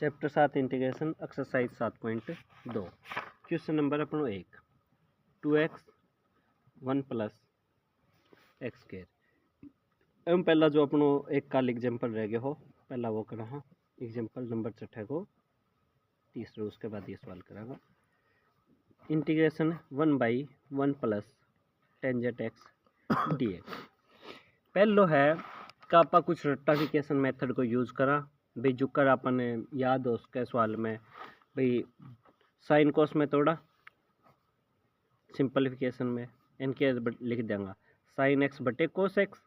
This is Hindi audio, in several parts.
Chapter 7 integration exercise 7.2 question number अपनो 1 2x 1 plus x square. M पहला जो अपनो एक काल एग्जाम्पल रह गया हो पहला वो करा हाँ एग्जाम्पल नंबर छठे को तीसरा उसके बाद ये सवाल करांगा। Integration 1/1 plus tangent x d x. पहलो है कि आप कुछ रेक्टिफिकेशन मेथड को यूज़ करा भाई जो कर अपन याद हो उसके सवाल में भाई साइन कोस में थोड़ा सिंपलीफिकेशन में इनके लिख देंगे साइन एक्स बटे कोस एक्स।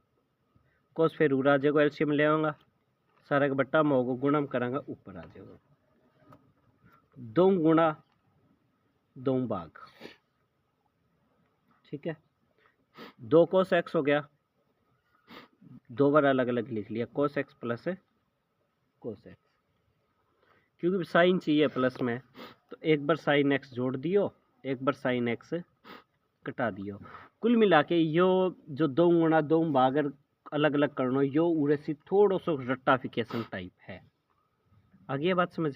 कोस फिर ऊपर आ जाएगा एलसीएम ले आऊँगा सारा का बट्टा में होगा गुणा में करांगा ऊपर आ जाएगा 2 गुणा 2 भाग। ठीक है 2 कोस एक्स हो गया 2 बार अलग अलग लिख लिया कोस एक्स प्लस कोस एक्स क्योंकि साइन चाहिए प्लस में तो एक बार साइन एक्स जोड़ दियो एक बार साइन एक्स कटा दियो। कुल मिला के यो जो 2 गुणा 2 भाग अलग अलग करना यो उरे से थोड़ा सा रेक्टिफिकेशन टाइप है। आगे बात समझ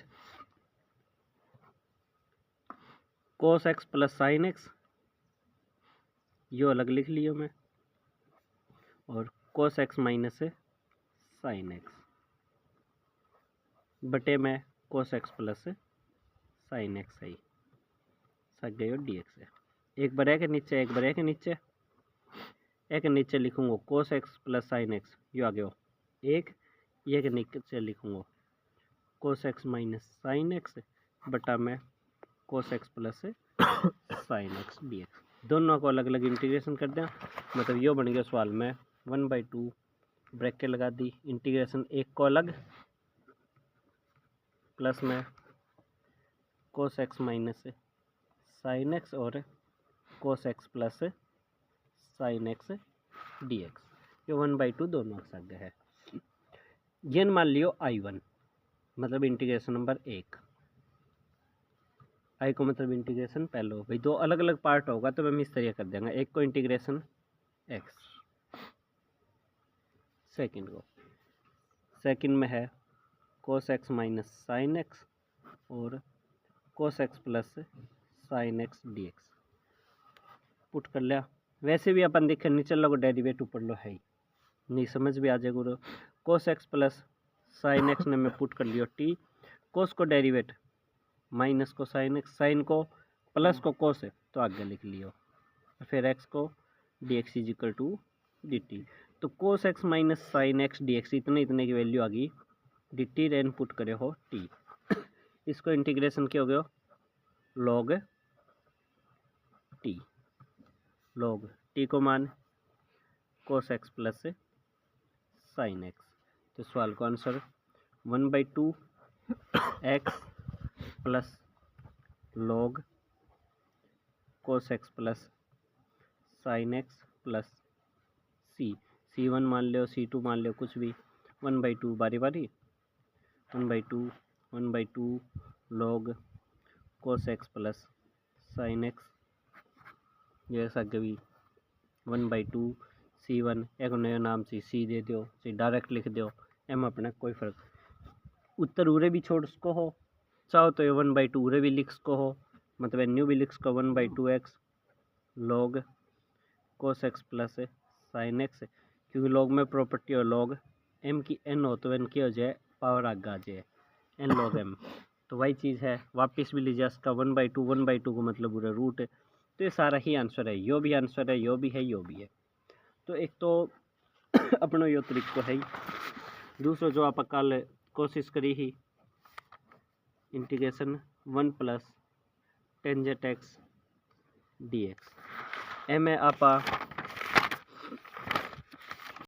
cos x plus sine x यो अलग लिख लियो मैं और cos x minus sine x बटे में cos x plus sine x आई सक गए डी एक्स है। एक बार के नीचे एक बार के नीचे एक नीचे लिखूंगा cos x plus sine x यो आ गया एक ये के नीचे लिखूंगा cos x minus sine x बटा में cos x plus sine x d x. दोनों को अलग अलग इंटीग्रेशन कर दें मतलब यो बन गया सवाल में 1/2 ब्रैकेट लगा दी इंटीग्रेशन एक को अलग प्लस में cos x minus sine x और cos x plus sine x d x ये 1/2 दोनों सक है। ये मान लियो I1 मतलब इंटीग्रेशन नंबर 1 आई को मतलब इंटीग्रेशन पहले हो भाई 2 अलग अलग पार्ट होगा तो मैं इस तरह कर देंगे एक को इंटीग्रेशन एक्स सेकंड में है cos x minus sine x और cos x plus sine x d x put कर लिया। वैसे भी अपन देखें नीचे लोग डेरिवेटिव पढ़ लो है ही नहीं समझ भी आ जाएगा। कोस एक्स प्लस साइन एक्स ने मैं पुट कर लियो टी कोस को डेरिवेट माइनस को साइन एक्स साइन को प्लस को कोस है तो आगे लिख लियो फिर एक्स को d x is equal to d t. तो cos x minus sine x d x इतने की वैल्यू आ गई डी टी रेन पुट करे हो टी। इसको इंटीग्रेशन क्या हो गया लॉग टी को मान कोस एक्स प्लस साइन एक्स। तो सवाल का आंसर 1/2 एक्स प्लस लॉग कोस x plus sine x plus C1 मान लो C2 मान लो कुछ भी 1/2 बारी 1/2 लॉग कोस एक्स प्लस साइन एक्स जैसा कभी 1/2 C1 एक नया नाम C दे दो डायरेक्ट लिख दो एम अपना कोई फर्क उत्तर उरे भी छोड़ सको हो चाहो तो ये 1/2 उरे भी लिख सको हो मतलब न्यू भी लिख सको 1/2 एक्स लॉग कोस एक्स प्लस साइन एक्स क्योंकि लॉग में प्रॉपर्टी हो लॉग एम की एन हो तो एन की हो जाए पावर आगे आ जाए एन लॉग एम तो वही चीज़ है वापस भी लीजिए इसका 1/2 को मतलब पूरा रूट है तो ये सारा ही आंसर है यो भी आंसर है यो भी है यो भी है। तो एक तो अपना यो तरीका है ही दूसरा जो आप कल कोशिश करी ही integration 1 plus tangent x d x एम आप